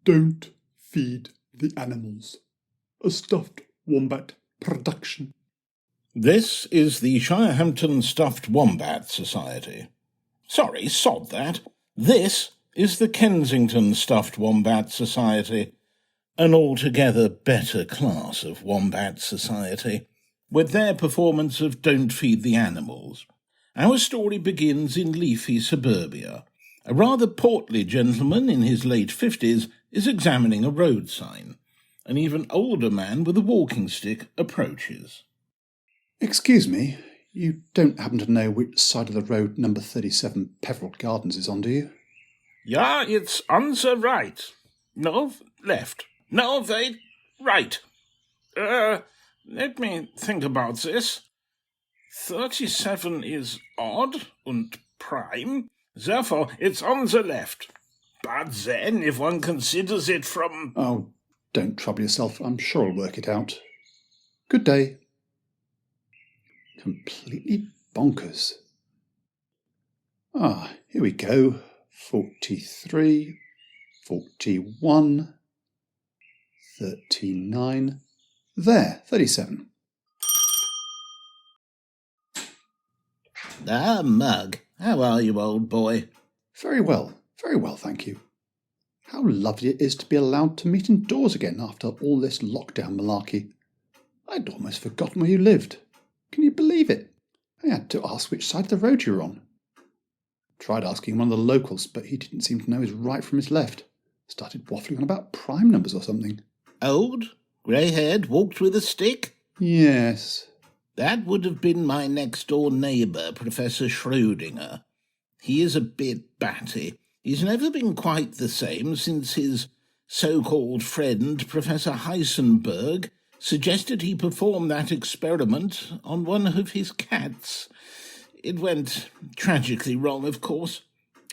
Don't feed the animals. A stuffed wombat production. This is the Shirehampton Stuffed Wombat Society. Sorry, sod that. This is the Kensington Stuffed Wombat Society, an altogether better class of wombat society, with their performance of Don't Feed the Animals. Our story begins in leafy suburbia. A rather portly gentleman in his late 50s is examining a road sign. An even older man with a walking stick approaches. Excuse me, you don't happen to know which side of the road number 37 Peveril Gardens is on, do you? Yeah, it's on the right. No, left. No, wait, right. Let me think about this. 37 is odd and prime, therefore it's on the left. But then, if one considers it from... Oh, don't trouble yourself, I'm sure I'll work it out. Good day. Completely bonkers. Here we go. 43, 41, 39. There, 37. Ah, Mugg, how are you, old boy? Very well, thank you. How lovely it is to be allowed to meet indoors again after all this lockdown malarkey. I'd almost forgotten where you lived. Can you believe it? I had to ask which side of the road you were on. Tried asking one of the locals, but he didn't seem to know his right from his left. Started waffling on about prime numbers or something. Old? Grey-haired? Walked with a stick? Yes. That would have been my next-door neighbour, Professor Schrödinger. He is a bit batty. He's never been quite the same since his so-called friend, Professor Heisenberg, suggested he perform that experiment on one of his cats. It went tragically wrong, of course.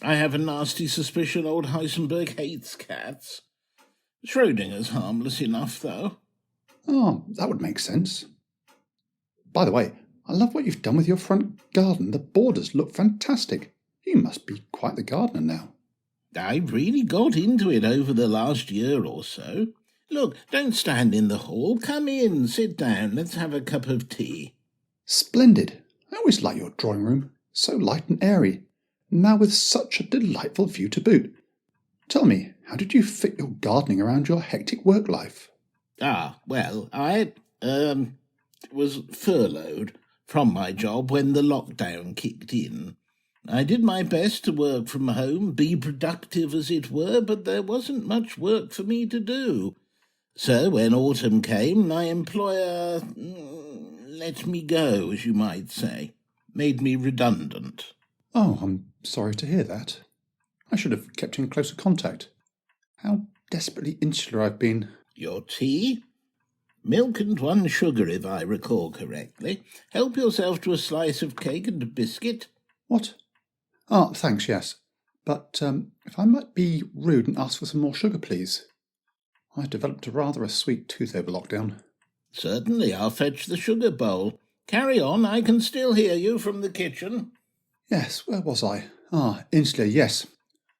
I have a nasty suspicion old Heisenberg hates cats. Schrödinger's harmless enough, though. Oh, that would make sense. By the way, I love what you've done with your front garden. The borders look fantastic. You must be quite the gardener now. I've really got into it over the last year or so. Look, don't stand in the hall. Come in, sit down. Let's have a cup of tea. Splendid. I always like your drawing room. So light and airy. Now with such a delightful view to boot. Tell me, how did you fit your gardening around your hectic work life? Well, I was furloughed from my job when the lockdown kicked in. I did my best to work from home, be productive as it were, but there wasn't much work for me to do. So when autumn came, my employer let me go, as you might say, made me redundant. Oh, I'm sorry to hear that. I should have kept in closer contact. How desperately insular I've been. Your tea? Milk and 1 sugar, if I recall correctly. Help yourself to a slice of cake and a biscuit. What? Thanks, yes. But if I might be rude and ask for some more sugar, please. I developed rather a sweet tooth over lockdown. Certainly, I'll fetch the sugar bowl. Carry on, I can still hear you from the kitchen. Yes, where was I? Insular, yes.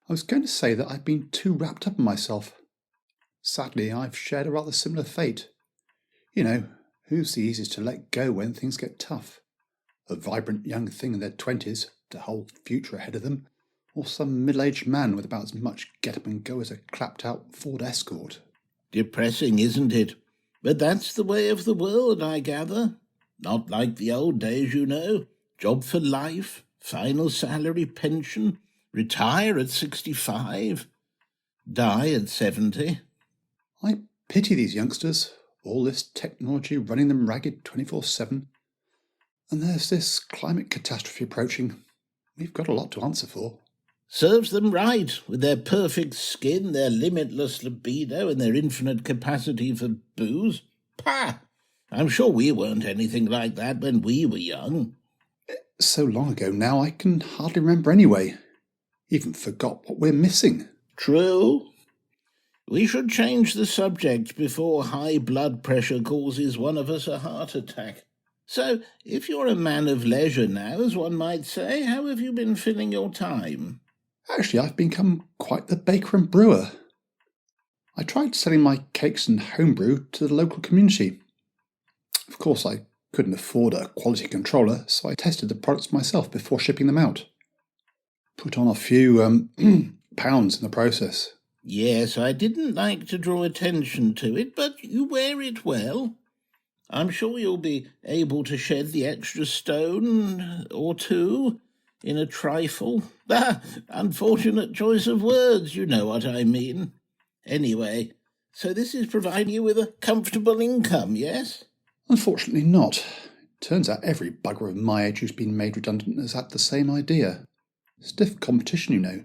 I was going to say that I've been too wrapped up in myself. Sadly, I've shared a rather similar fate. You know, who's the easiest to let go when things get tough? A vibrant young thing in their 20s, the whole future ahead of them, or some middle-aged man with about as much get-up and go as a clapped-out Ford Escort? Depressing, isn't it? But that's the way of the world, I gather. Not like the old days, you know. Job for life, final salary, pension, retire at 65, die at 70. I pity these youngsters, all this technology running them ragged 24/7. And there's this climate catastrophe approaching. We've got a lot to answer for. Serves them right, with their perfect skin, their limitless libido, and their infinite capacity for booze. Pah! I'm sure we weren't anything like that when we were young. So long ago now I can hardly remember anyway. Even forgot what we're missing. True. We should change the subject before high blood pressure causes one of us a heart attack. So, if you're a man of leisure now, as one might say, how have you been filling your time? Actually, I've become quite the baker and brewer. I tried selling my cakes and homebrew to the local community. Of course, I couldn't afford a quality controller, so I tested the products myself before shipping them out. Put on a few pounds in the process. Yes, I didn't like to draw attention to it, but you wear it well. I'm sure you'll be able to shed the extra stone or two in a trifle. Unfortunate choice of words, you know what I mean. Anyway, so this is providing you with a comfortable income, yes? Unfortunately not. Turns out every bugger of my age who's been made redundant has had the same idea. Stiff competition, you know.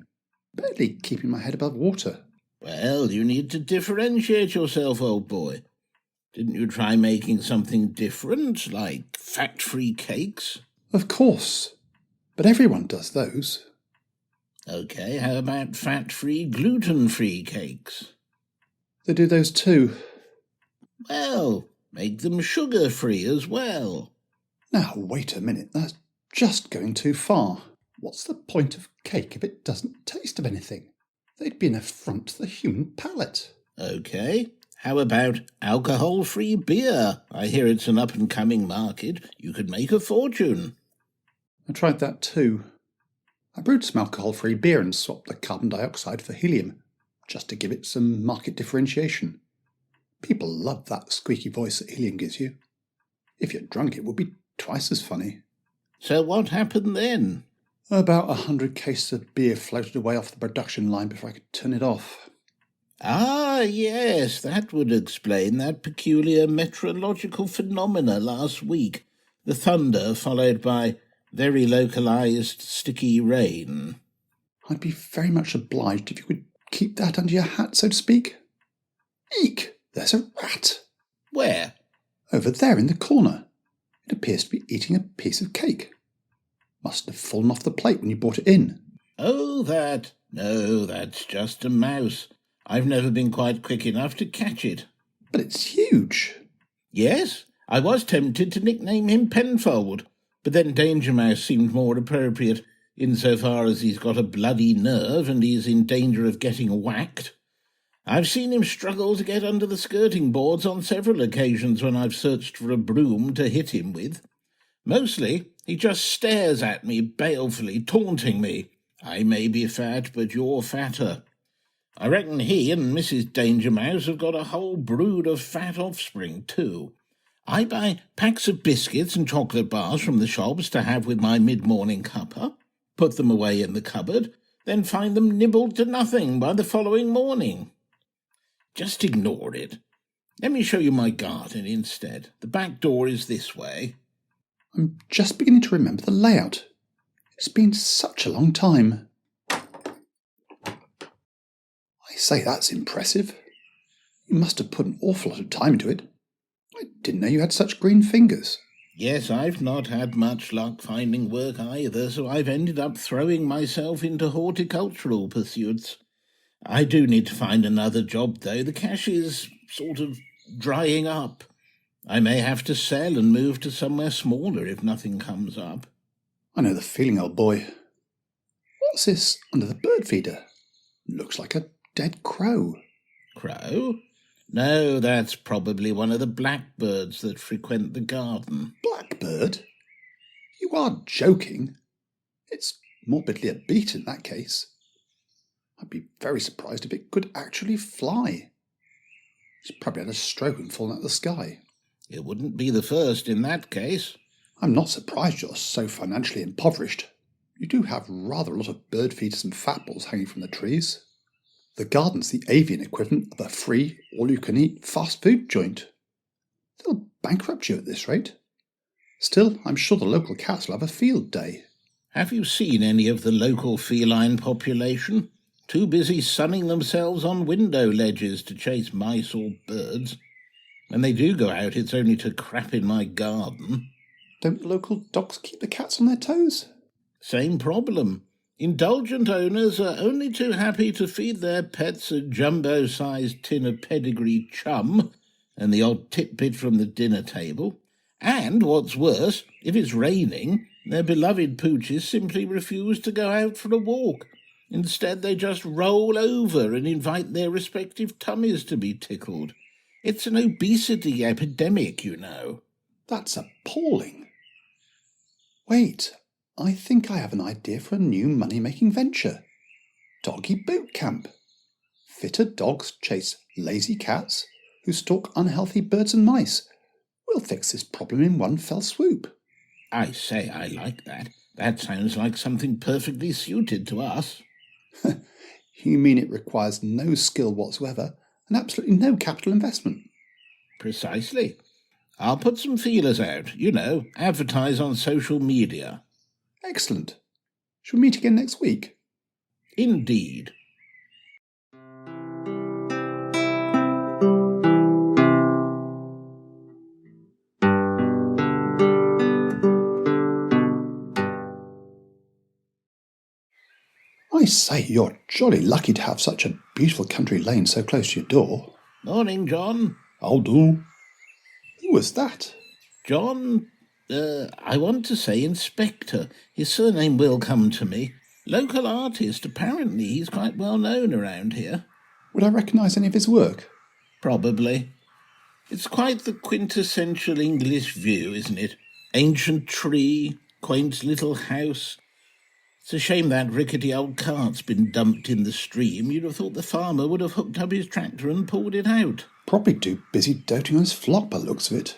Barely keeping my head above water. Well, you need to differentiate yourself, old boy. Didn't you try making something different, like fat-free cakes? Of course. But everyone does those. OK, how about fat-free, gluten-free cakes? They do those too. Well, make them sugar-free as well. Now, wait a minute. That's just going too far. What's the point of cake if it doesn't taste of anything? They'd be an affront to the human palate. OK, how about alcohol-free beer? I hear it's an up-and-coming market. You could make a fortune. I tried that too. I brewed some alcohol-free beer and swapped the carbon dioxide for helium, just to give it some market differentiation. People love that squeaky voice that helium gives you. If you're drunk, it would be twice as funny. So what happened then? About 100 cases of beer floated away off the production line before I could turn it off. Ah, yes, that would explain that peculiar meteorological phenomena last week. The thunder followed by very localised sticky rain. I'd be very much obliged if you could keep that under your hat, so to speak. Eek! There's a rat. Where? Over there in the corner. It appears to be eating a piece of cake. Must have fallen off the plate when you brought it in. Oh, that. No, that's just a mouse. I've never been quite quick enough to catch it. But it's huge. Yes, I was tempted to nickname him Penfold, but then Danger Mouse seemed more appropriate, insofar as he's got a bloody nerve and he's in danger of getting whacked. I've seen him struggle to get under the skirting boards on several occasions when I've searched for a broom to hit him with. Mostly, he just stares at me balefully, taunting me. I may be fat, but you're fatter. I reckon he and Mrs. Danger Mouse have got a whole brood of fat offspring, too. I buy packs of biscuits and chocolate bars from the shops to have with my mid-morning cuppa, put them away in the cupboard, then find them nibbled to nothing by the following morning. Just ignore it. Let me show you my garden instead. The back door is this way. I'm just beginning to remember the layout. It's been such a long time. I say, that's impressive. You must have put an awful lot of time into it. I didn't know you had such green fingers. Yes, I've not had much luck finding work either, so I've ended up throwing myself into horticultural pursuits. I do need to find another job, though. The cash is sort of drying up. I may have to sell and move to somewhere smaller if nothing comes up. I know the feeling, old boy. What's this under the bird feeder? Looks like a dead crow. Crow? No, that's probably one of the blackbirds that frequent the garden. Blackbird? You are joking. It's morbidly a beat in that case. I'd be very surprised if it could actually fly. It's probably had a stroke and fallen out of the sky. It wouldn't be the first in that case. I'm not surprised you're so financially impoverished. You do have rather a lot of bird feeders and fat balls hanging from the trees. The garden's the avian equivalent of a free, all-you-can-eat fast food joint. They'll bankrupt you at this rate. Still, I'm sure the local cats will have a field day. Have you seen any of the local feline population? Too busy sunning themselves on window ledges to chase mice or birds. When they do go out, it's only to crap in my garden. Don't the local dogs keep the cats on their toes? Same problem. Indulgent owners are only too happy to feed their pets a jumbo-sized tin of pedigree chum and the odd titbit from the dinner table. And, what's worse, if it's raining, their beloved pooches simply refuse to go out for a walk. Instead, they just roll over and invite their respective tummies to be tickled. It's an obesity epidemic, you know. That's appalling. Wait, I think I have an idea for a new money-making venture. Doggy boot camp. Fitter dogs chase lazy cats who stalk unhealthy birds and mice. We'll fix this problem in one fell swoop. I say, I like that. That sounds like something perfectly suited to us. You mean it requires no skill whatsoever and absolutely no capital investment? Precisely. I'll put some feelers out, advertise on social media. Excellent. Shall we meet again next week? Indeed. I say, you're jolly lucky to have such a beautiful country lane so close to your door. Morning, John. I'll do. Who was that? John, I want to say Inspector. His surname will come to me. Local artist. Apparently he's quite well known around here. Would I recognise any of his work? Probably. It's quite the quintessential English view, isn't it? Ancient tree, quaint little house. It's a shame that rickety old cart's been dumped in the stream. You'd have thought the farmer would have hooked up his tractor and pulled it out. Probably too busy doting on his flock by the looks of it.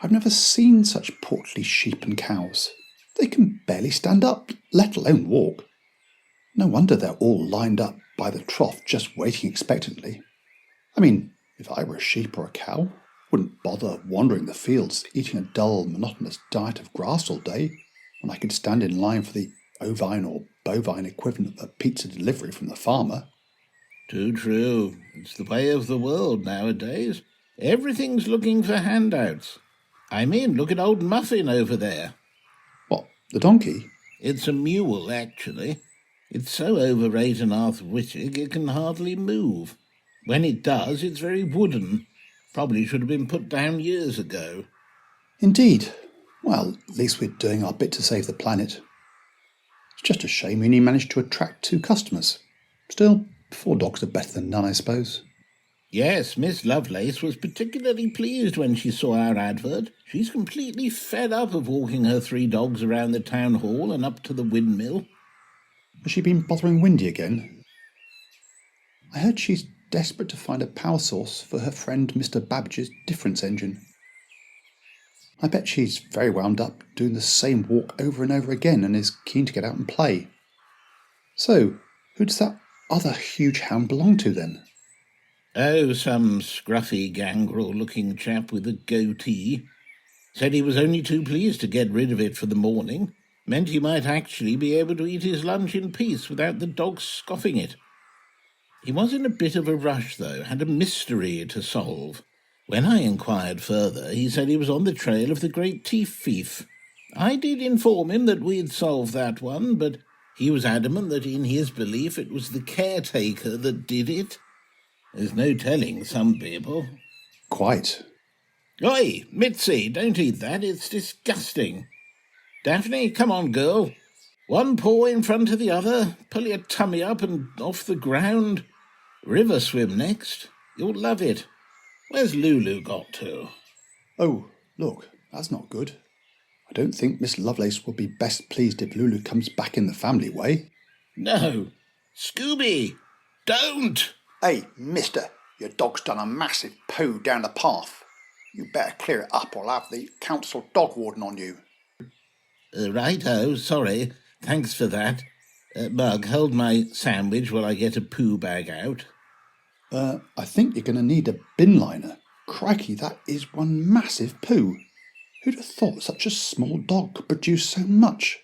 I've never seen such portly sheep and cows. They can barely stand up, let alone walk. No wonder they're all lined up by the trough, just waiting expectantly. I mean, if I were a sheep or a cow, wouldn't bother wandering the fields, eating a dull, monotonous diet of grass all day, when I could stand in line for the ovine or bovine equivalent of a pizza delivery from the farmer. Too true. It's the way of the world nowadays. Everything's looking for handouts. I mean, look at old Muffin over there. What, the donkey? It's a mule, actually. It's so overweight and arthritic it can hardly move. When it does, it's very wooden. Probably should have been put down years ago. Indeed. Well, at least we're doing our bit to save the planet. It's just a shame we only managed to attract 2 customers. Still, 4 dogs are better than none, I suppose. Yes, Miss Lovelace was particularly pleased when she saw our advert. She's completely fed up of walking her 3 dogs around the town hall and up to the windmill. Has she been bothering Windy again? I heard she's desperate to find a power source for her friend Mr. Babbage's difference engine. I bet she's very wound up doing the same walk over and over again and is keen to get out and play. So, who does that other huge hound belong to then? Oh, some scruffy gangrel-looking chap with a goatee. Said he was only too pleased to get rid of it for the morning. Meant he might actually be able to eat his lunch in peace without the dogs scoffing it. He was in a bit of a rush, though, had a mystery to solve. When I inquired further, he said he was on the trail of the great teeth thief. I did inform him that we'd solved that one, but he was adamant that in his belief it was the caretaker that did it. There's no telling some people. Quite. Oi, Mitzi, don't eat that, it's disgusting. Daphne, come on, girl. One paw in front of the other, pull your tummy up and off the ground. River swim next. You'll love it. Where's Lulu got to? Oh, look, that's not good. I don't think Miss Lovelace will be best pleased if Lulu comes back in the family way. No. Scooby, don't! Hey, mister, your dog's done a massive poo down the path. You better clear it up or I'll have the council dog warden on you. Right-o, sorry. Thanks for that. Mugg, hold my sandwich while I get a poo bag out. I think you're going to need a bin liner. Crikey, that is one massive poo. Who'd have thought such a small dog could produce so much?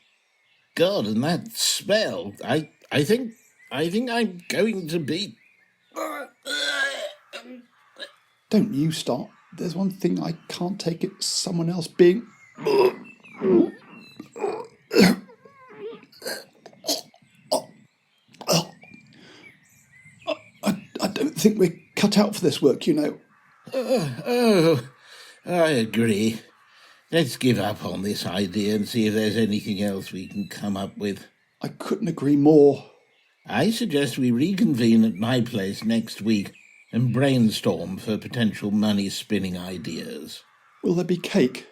God, and that smell. I think I'm going to be... Don't you start. There's one thing I can't take it, someone else being... I don't think we're cut out for this work, you know. I agree. Let's give up on this idea and see if there's anything else we can come up with. I couldn't agree more. I suggest we reconvene at my place next week and brainstorm for potential money-spinning ideas. Will there be cake?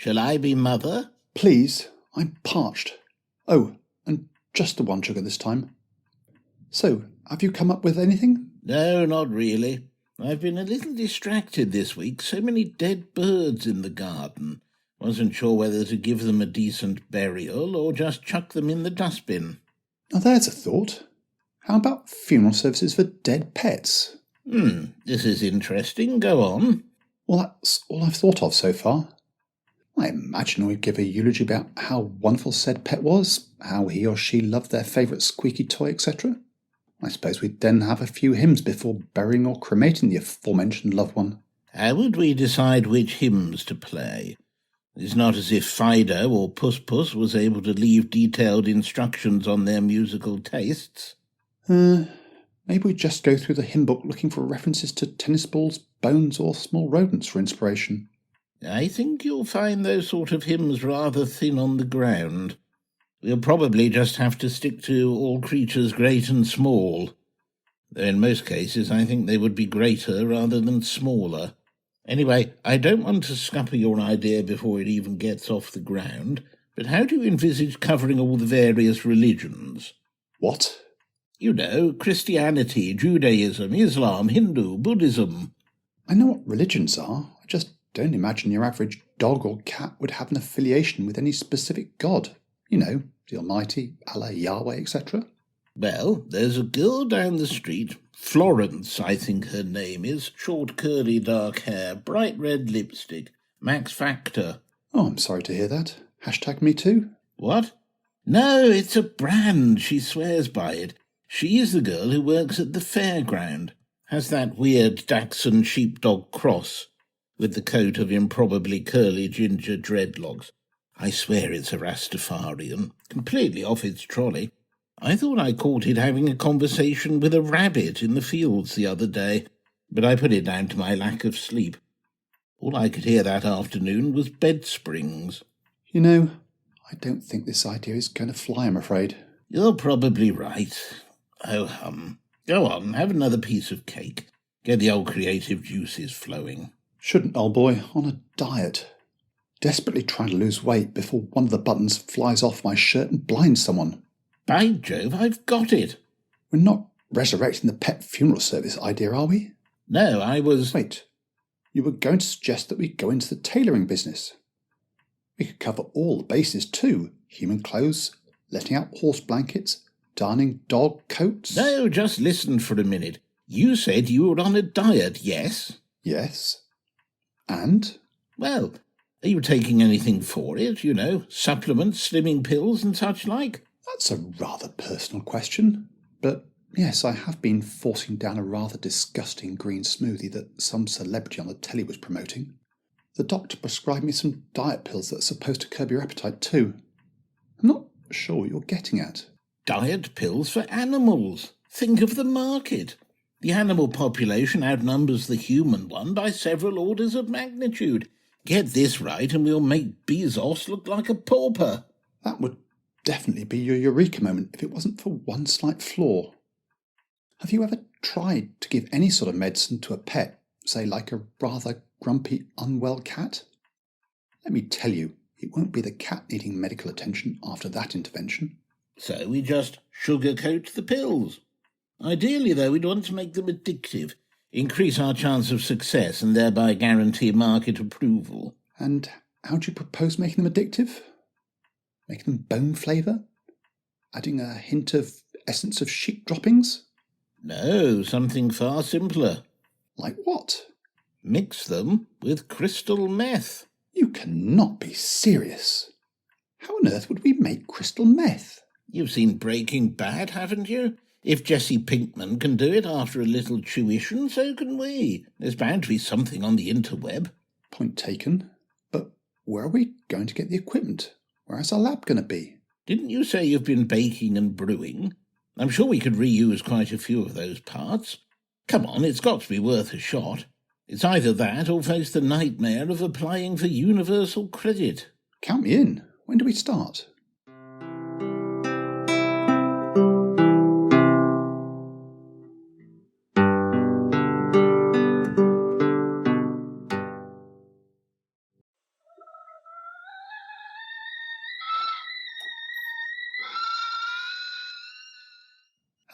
Shall I be mother? Please, I'm parched. Oh, and just the one sugar this time. So, have you come up with anything? No, not really. I've been a little distracted this week. So many dead birds in the garden. Wasn't sure whether to give them a decent burial or just chuck them in the dustbin. Now there's a thought. How about funeral services for dead pets? This is interesting. Go on. Well, that's all I've thought of so far. I imagine we'd give a eulogy about how wonderful said pet was, how he or she loved their favourite squeaky toy, etc. I suppose we'd then have a few hymns before burying or cremating the aforementioned loved one. How would we decide which hymns to play? It's not as if Fido or Puss Puss was able to leave detailed instructions on their musical tastes. Maybe we just go through the hymn book looking for references to tennis balls, bones, or small rodents for inspiration. I think you'll find those sort of hymns rather thin on the ground. We'll probably just have to stick to all creatures great and small. Though in most cases I think they would be greater rather than smaller. Anyway, I don't want to scupper your idea before it even gets off the ground, but how do you envisage covering all the various religions? What? You know, Christianity, Judaism, Islam, Hindu, Buddhism. I know what religions are. I just don't imagine your average dog or cat would have an affiliation with any specific god. You know, the Almighty, Allah, Yahweh, etc. Well, there's a girl down the street, Florence, I think her name is, short curly dark hair, bright red lipstick, Max Factor. Oh, I'm sorry to hear that. Hashtag me too. What? No, it's a brand. She swears by it. She is the girl who works at the fairground. Has that weird Dachshund sheepdog cross with the coat of improbably curly ginger dreadlocks. I swear it's a Rastafarian, completely off its trolley. I thought I caught it having a conversation with a rabbit in the fields the other day, but I put it down to my lack of sleep. All I could hear that afternoon was bed springs. You know, I don't think this idea is going to fly, I'm afraid. You're probably right. Oh, Go on, have another piece of cake. Get the old creative juices flowing. Shouldn't, old boy, on a diet. Desperately trying to lose weight before one of the buttons flies off my shirt and blinds someone. By Jove, I've got it. We're not resurrecting the pet funeral service idea, are we? No, I was... Wait, you were going to suggest that we go into the tailoring business. We could cover all the bases too. Human clothes, letting out horse blankets, darning dog coats. No, just listen for a minute. You said you were on a diet, yes? Yes. And? Well, are you taking anything for it, you know, supplements, slimming pills and such like? That's a rather personal question. But yes, I have been forcing down a rather disgusting green smoothie that some celebrity on the telly was promoting. The doctor prescribed me some diet pills that are supposed to curb your appetite too. I'm not sure what you're getting at. Diet pills for animals. Think of the market. The animal population outnumbers the human one by several orders of magnitude. Get this right and we'll make Bezos look like a pauper. That would definitely be your eureka moment if it wasn't for one slight flaw. Have you ever tried to give any sort of medicine to a pet, say like a rather grumpy, unwell cat? Let me tell you, it won't be the cat needing medical attention after that intervention. So we just sugarcoat the pills. Ideally, though, we'd want to make them addictive, increase our chance of success and thereby guarantee market approval. And how do you propose making them addictive? Making them bone flavour? Adding a hint of essence of sheep droppings? No, something far simpler. Like what? Mix them with crystal meth. You cannot be serious. How on earth would we make crystal meth? You've seen Breaking Bad, haven't you? If Jesse Pinkman can do it after a little tuition, so can we. There's bound to be something on the interweb. Point taken. But where are we going to get the equipment? Where's our lab going to be? Didn't you say you've been baking and brewing? I'm sure we could reuse quite a few of those parts. Come on, it's got to be worth a shot. It's either that or face the nightmare of applying for universal credit. Count me in. When do we start?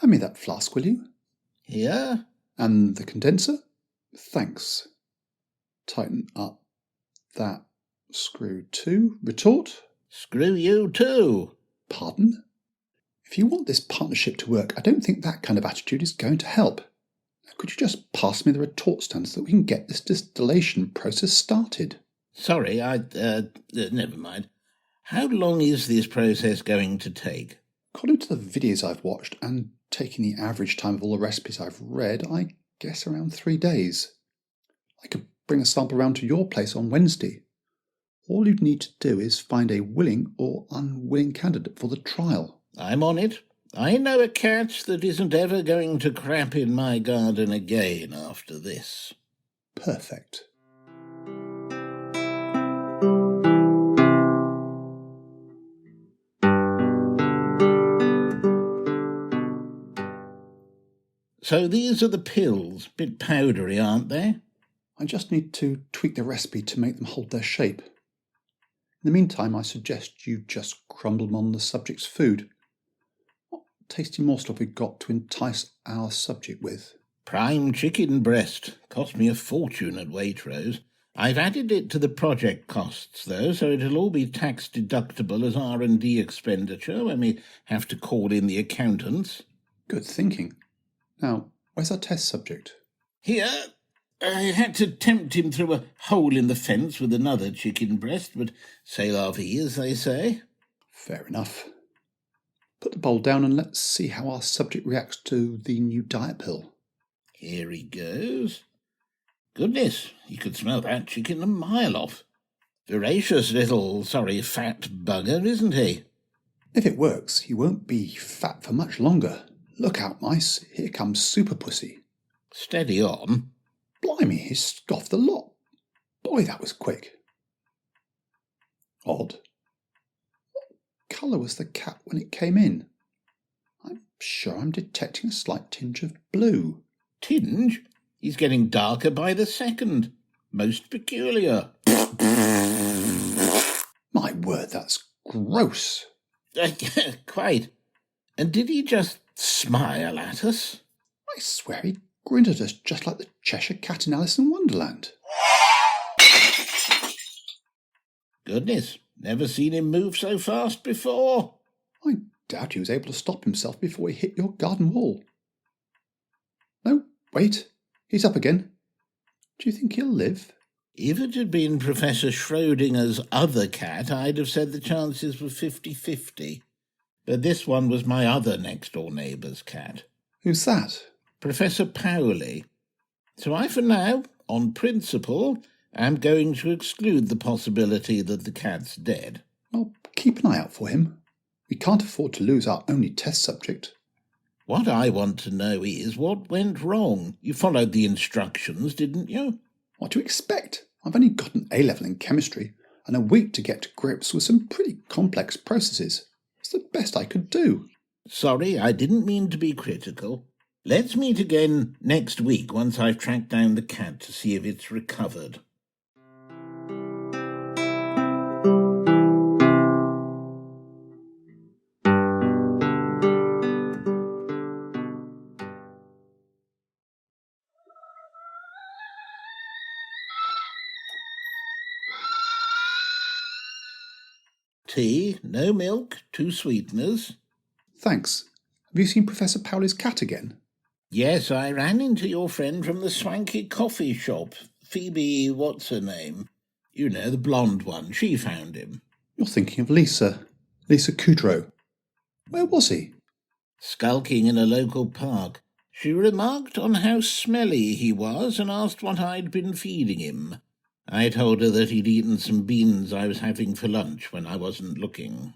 Hand me that flask, will you? Here? And the condenser? Thanks. Tighten up that screw too. Retort? Screw you too. Pardon? If you want this partnership to work, I don't think that kind of attitude is going to help. Could you just pass me the retort stand so that we can get this distillation process started? Sorry, never mind. How long is this process going to take? According to the videos I've watched and taking the average time of all the recipes I've read, I guess around 3 days. I could bring a sample round to your place on Wednesday. All you'd need to do is find a willing or unwilling candidate for the trial. I'm on it. I know a cat that isn't ever going to crap in my garden again after this. Perfect. So these are the pills. Bit powdery, aren't they? I just need to tweak the recipe to make them hold their shape. In the meantime, I suggest you just crumble them on the subject's food. What tasty morsel have we got to entice our subject with? Prime chicken breast. Cost me a fortune at Waitrose. I've added it to the project costs, though, so it'll all be tax deductible as R&D expenditure when we have to call in the accountants. Good thinking. Now, where's our test subject? Here. I had to tempt him through a hole in the fence with another chicken breast, but c'est la vie, as they say. Fair enough. Put the bowl down and let's see how our subject reacts to the new diet pill. Here he goes. Goodness, you could smell that chicken a mile off. Voracious little, fat bugger, isn't he? If it works, he won't be fat for much longer. Look out, mice. Here comes Super Pussy. Steady on. Blimey, he's scoffed the lot. Boy, that was quick. Odd. What colour was the cat when it came in? I'm sure I'm detecting a slight tinge of blue. Tinge? He's getting darker by the second. Most peculiar. My word, that's gross. Quite. And did he just smile at us? I swear he grinned at us just like the Cheshire Cat in Alice in Wonderland. Goodness, never seen him move so fast before. I doubt he was able to stop himself before he hit your garden wall. No, wait, he's up again. Do you think he'll live? If it had been Professor Schrodinger's other cat, I'd have said the chances were 50-50. But this one was my other next-door neighbour's cat. Who's that? Professor Powley. So I, for now, on principle, am going to exclude the possibility that the cat's dead. Well, keep an eye out for him. We can't afford to lose our only test subject. What I want to know is what went wrong. You followed the instructions, didn't you? What do you expect? I've only got an A-level in chemistry and a week to get to grips with some pretty complex processes. It's the best I could do. Sorry, I didn't mean to be critical. Let's meet again next week once I've tracked down the cat to see if it's recovered. Tea, no milk, 2 sweeteners. Thanks. Have you seen Professor Powley's cat again? Yes, I ran into your friend from the swanky coffee shop. Phoebe, what's her name? You know, the blonde one. She found him. You're thinking of Lisa Kudrow. Where was he? Skulking in a local park. She remarked on how smelly he was and asked what I'd been feeding him. I told her that he'd eaten some beans I was having for lunch when I wasn't looking.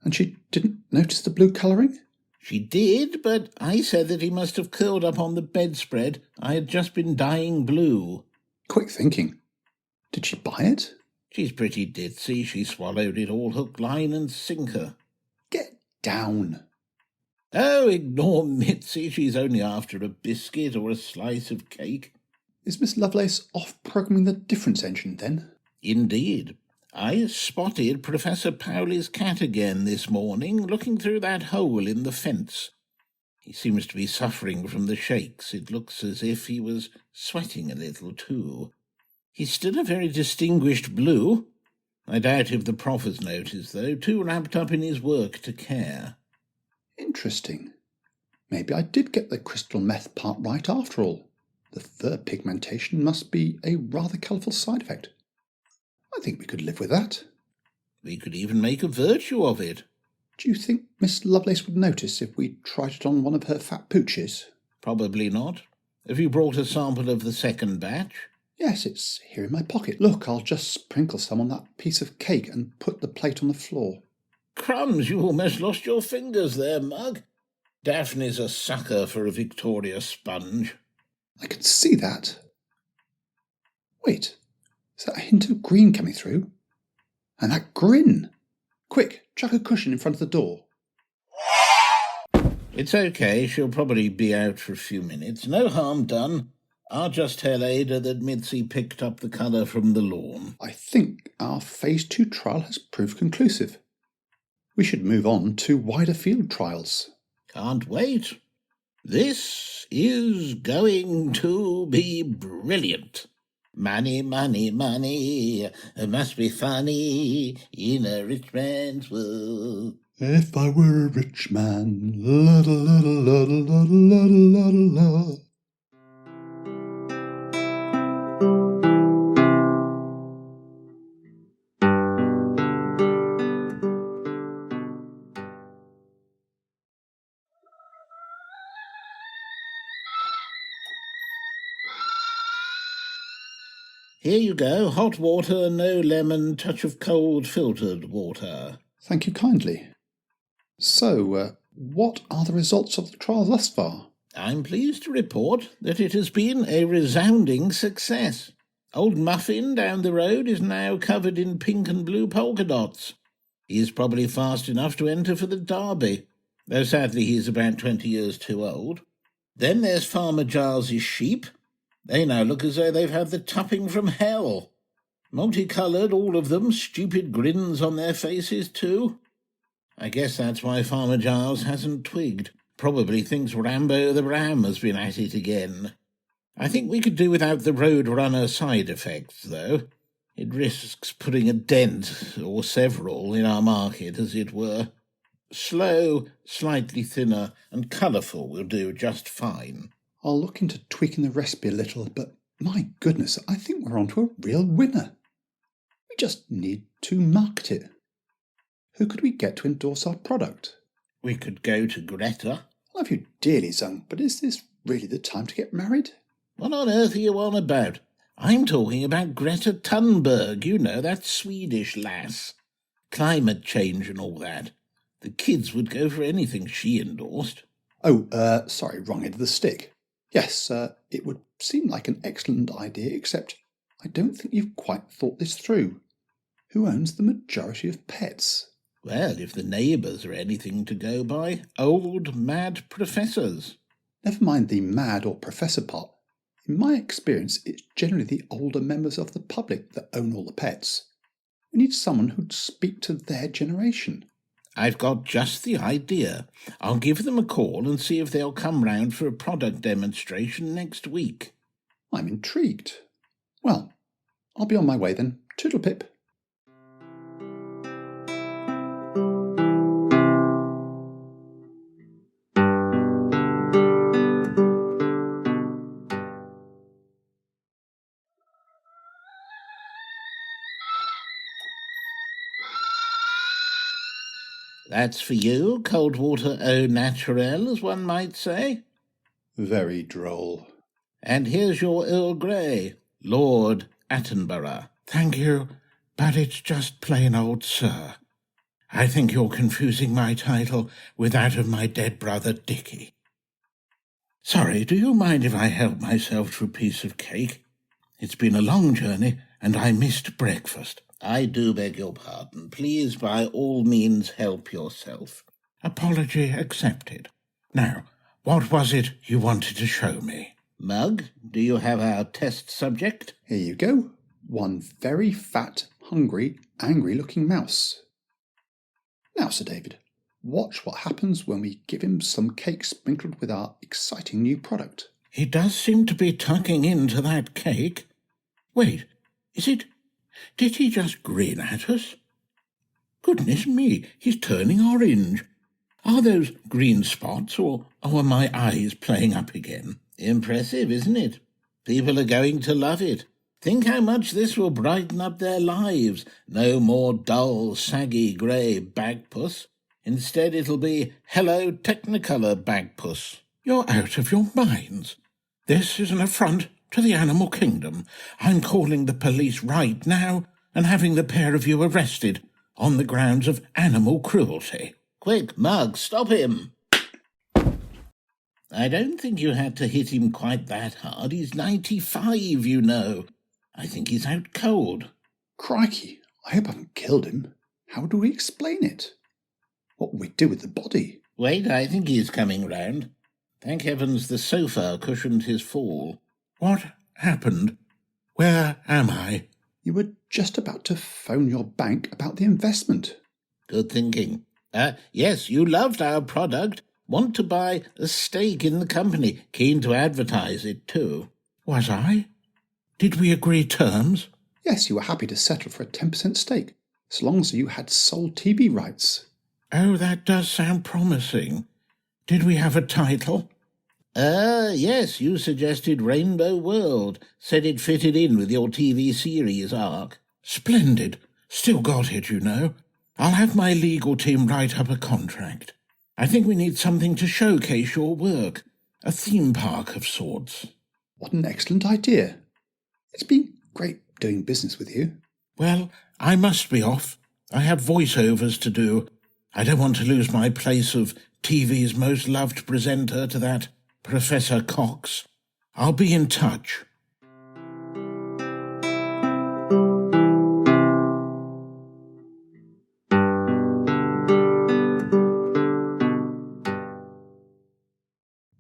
And she didn't notice the blue colouring? She did, but I said that he must have curled up on the bedspread. I had just been dyeing blue. Quick thinking. Did she buy it? She's pretty ditzy. She swallowed it all hook, line and sinker. Get down. Oh, ignore Mitzi. She's only after a biscuit or a slice of cake. Is Miss Lovelace off programming the difference engine, then? Indeed. I spotted Professor Powley's cat again this morning, looking through that hole in the fence. He seems to be suffering from the shakes. It looks as if he was sweating a little, too. He's still a very distinguished blue. I doubt if the prof has noticed, though, too wrapped up in his work to care. Interesting. Maybe I did get the crystal meth part right after all. The fur pigmentation must be a rather colourful side effect. I think we could live with that. We could even make a virtue of it. Do you think Miss Lovelace would notice if we tried it on one of her fat pooches? Probably not. Have you brought a sample of the second batch? Yes, it's here in my pocket. Look, I'll just sprinkle some on that piece of cake and put the plate on the floor. Crumbs, you almost lost your fingers there, Mugg. Daphne's a sucker for a Victoria sponge. I can see that. Wait, is that a hint of green coming through? And that grin! Quick, chuck a cushion in front of the door. It's okay, she'll probably be out for a few minutes. No harm done. I'll just tell Ada that Mitzi picked up the colour from the lawn. I think our Phase 2 trial has proved conclusive. We should move on to wider field trials. Can't wait. This is going to be brilliant. Money, money, money, it must be funny in a rich man's world. If I were a rich man, la da la da la da la da la da la. Here you go, hot water, no lemon, touch of cold filtered water. Thank you kindly. So, what are the results of the trial thus far? I'm pleased to report that it has been a resounding success. Old Muffin down the road is now covered in pink and blue polka dots. He is probably fast enough to enter for the Derby, though sadly he is about 20 years too old. Then there's Farmer Giles's sheep. They now look as though they've had the tupping from hell. Multicoloured, all of them, stupid grins on their faces too. I guess that's why Farmer Giles hasn't twigged. Probably thinks Rambo the Ram has been at it again. I think we could do without the Roadrunner side effects, though. It risks putting a dent, or several, in our market, as it were. Slow, slightly thinner, and colourful will do just fine. I'll look into tweaking the recipe a little, but my goodness, I think we're on to a real winner. We just need to market it. Who could we get to endorse our product? We could go to Greta. I love you dearly, Zung, but is this really the time to get married? What on earth are you on about? I'm talking about Greta Thunberg, you know, that Swedish lass. Climate change and all that. The kids would go for anything she endorsed. Oh, sorry, wrong end of the stick. Yes, it would seem like an excellent idea, except I don't think you've quite thought this through. Who owns the majority of pets? Well, if the neighbours are anything to go by, old mad professors. Never mind the mad or professor part. In my experience, it's generally the older members of the public that own all the pets. We need someone who'd speak to their generation. I've got just the idea. I'll give them a call and see if they'll come round for a product demonstration next week. I'm intrigued. Well, I'll be on my way then. Toodle pip. That's for you, cold water au naturel, as one might say. Very droll. And here's your Earl Grey. Lord, Attenborough. Thank you, but it's just plain old Sir. I think you're confusing my title with that of my dead brother Dickie. Sorry, do you mind if I help myself to a piece of cake? It's been a long journey, and I missed breakfast. I do beg your pardon. Please, by all means, help yourself. Apology accepted. Now, what was it you wanted to show me? Mugg, do you have our test subject? Here you go. One very fat, hungry, angry-looking mouse. Now, Sir David, watch what happens when we give him some cake sprinkled with our exciting new product. He does seem to be tucking into that cake. Wait, did he just grin at us? Goodness me, he's turning orange. Are those green spots, or are my eyes playing up again? Impressive, isn't it? People are going to love it. Think how much this will brighten up their lives. No more dull, saggy grey bagpuss. Instead it'll be Hello Technicolor Bagpuss. You're out of your minds. This is an affront to the animal kingdom. I'm calling the police right now and having the pair of you arrested on the grounds of animal cruelty. Quick, Mugg, stop him. I don't think you had to hit him quite that hard. He's 95, you know. I think he's out cold. Crikey, I hope I haven't killed him. How do we explain it? What will we do with the body? Wait, I think he's coming round. Thank heavens the sofa cushioned his fall. What happened? Where am I? You were just about to phone your bank about the investment. Good thinking. Yes, you loved our product. Want to buy a stake in the company. Keen to advertise it, too. Was I? Did we agree terms? Yes, you were happy to settle for a 10% stake, as long as you had sole TV rights. Oh, that does sound promising. Did we have a title? Yes, you suggested Rainbow World. Said it fitted in with your TV series arc. Splendid. Still got it, you know. I'll have my legal team write up a contract. I think we need something to showcase your work. A theme park of sorts. What an excellent idea. It's been great doing business with you. Well, I must be off. I have voiceovers to do. I don't want to lose my place of TV's most loved presenter to that Professor Cox. I'll be in touch.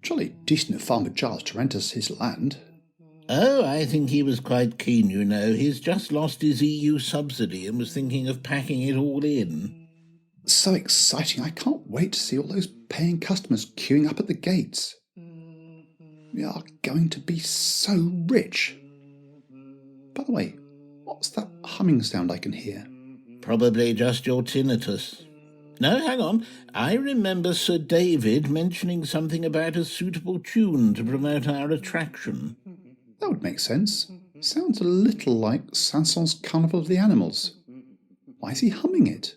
Jolly decent of Farmer Giles to rent us his land. Oh, I think he was quite keen, you know. He's just lost his EU subsidy and was thinking of packing it all in. So exciting. I can't wait to see all those paying customers queuing up at the gates. We are going to be so rich. By the way, what's that humming sound I can hear? Probably just your tinnitus. No, hang on. I remember Sir David mentioning something about a suitable tune to promote our attraction. That would make sense. Sounds a little like Saint-Saëns' Carnival of the Animals. Why is he humming it?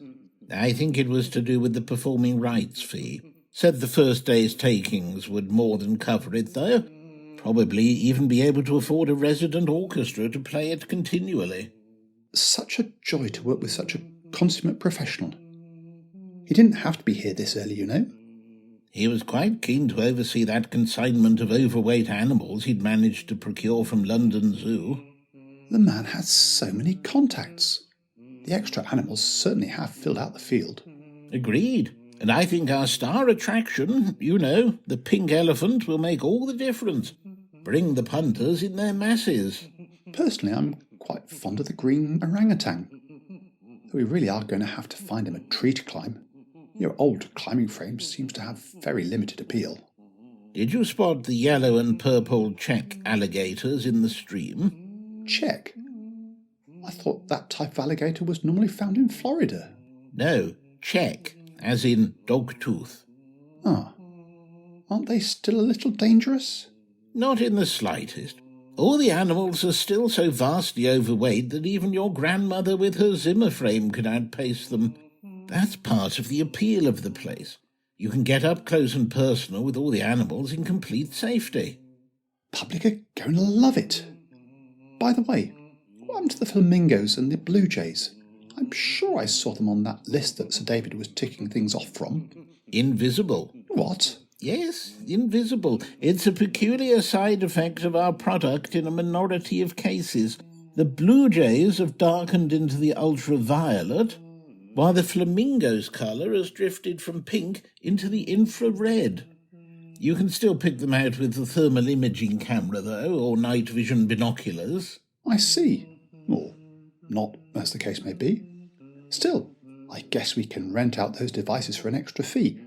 I think it was to do with the performing rights fee. Said the first day's takings would more than cover it, though. Probably even be able to afford a resident orchestra to play it continually. Such a joy to work with such a consummate professional. He didn't have to be here this early, you know. He was quite keen to oversee that consignment of overweight animals he'd managed to procure from London Zoo. The man has so many contacts. The extra animals certainly have filled out the field. Agreed. And I think our star attraction, you know, the pink elephant, will make all the difference. Bring the punters in their masses. Personally, I'm quite fond of the green orangutan. Though we really are going to have to find him a tree to climb. Your old climbing frame seems to have very limited appeal. Did you spot the yellow and purple check alligators in the stream? Check? I thought that type of alligator was normally found in Florida. No, check, as in dogtooth. Ah, aren't they still a little dangerous? Not in the slightest. All the animals are still so vastly overweight that even your grandmother with her Zimmer frame could outpace them. That's part of the appeal of the place. You can get up close and personal with all the animals in complete safety. Public are going to love it. By the way, What happened to the flamingos and the blue jays? I'm sure I saw them on that list that Sir David was ticking things off from. Invisible. What? Yes, invisible. It's a peculiar side effect of our product in a minority of cases. The blue jays have darkened into the ultraviolet, while the flamingo's colour has drifted from pink into the infrared. You can still pick them out with the thermal imaging camera, though, or night vision binoculars. I see. Or not, as the case may be. Still, I guess we can rent out those devices for an extra fee.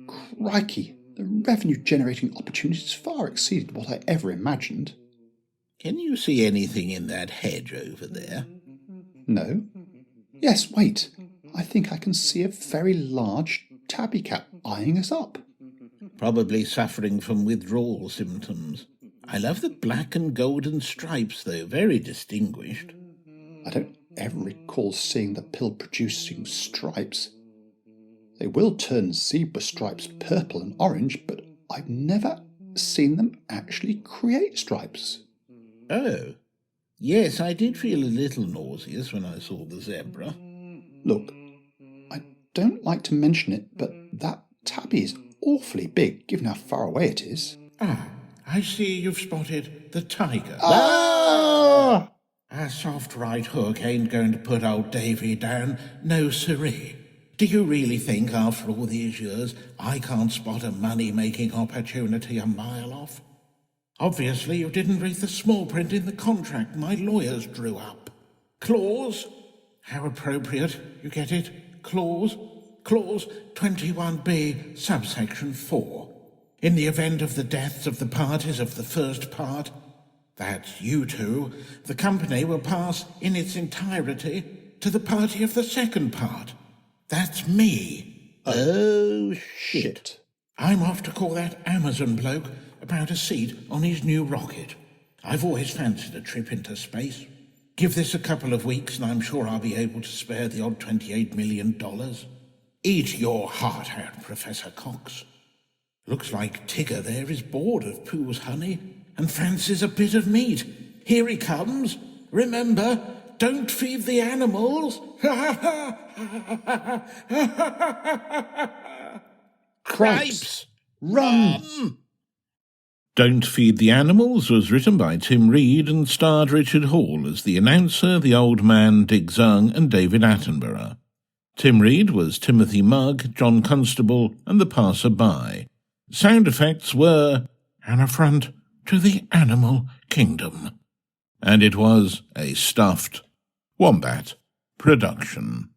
Crikey, the revenue-generating opportunities far exceeded what I ever imagined. Can you see anything in that hedge over there? No. Yes, wait. I think I can see a very large tabby cat eyeing us up. Probably suffering from withdrawal symptoms. I love the black and golden stripes, though, very distinguished. I don't ever recall seeing the pill-producing stripes. They will turn zebra stripes purple and orange, but I've never seen them actually create stripes. Oh, yes, I did feel a little nauseous when I saw the zebra. Look, I don't like to mention it, but that tabby is awfully big, given how far away it is. Ah, I see you've spotted the tiger. Ah! A soft right hook ain't going to put old Davy down, no siree. Do you really think, after all these years, I can't spot a money-making opportunity a mile off? Obviously, you didn't read the small print in the contract my lawyers drew up. Clause? How appropriate, you get it? Clause? Clause 21B, subsection 4. In the event of the deaths of the parties of the first part, that's you two, the company will pass in its entirety to the party of the second part. That's me. Oh, shit. I'm off to call that Amazon bloke about a seat on his new rocket. I've always fancied a trip into space. Give this a couple of weeks and I'm sure I'll be able to spare the odd $28 million. Eat your heart out, Professor Cox. Looks like Tigger there is bored of Pooh's honey and fancies a bit of meat. Here he comes. Remember, don't feed the animals. Cripes! Run! Don't Feed the Animals was written by Tim Reed and starred Richard Hall as the announcer, the old man, Dick Zung, and David Attenborough. Tim Reed was Timothy Mugg, John Constable, and the passer-by. Sound effects were an affront to the animal kingdom. And it was a stuffed wombat production.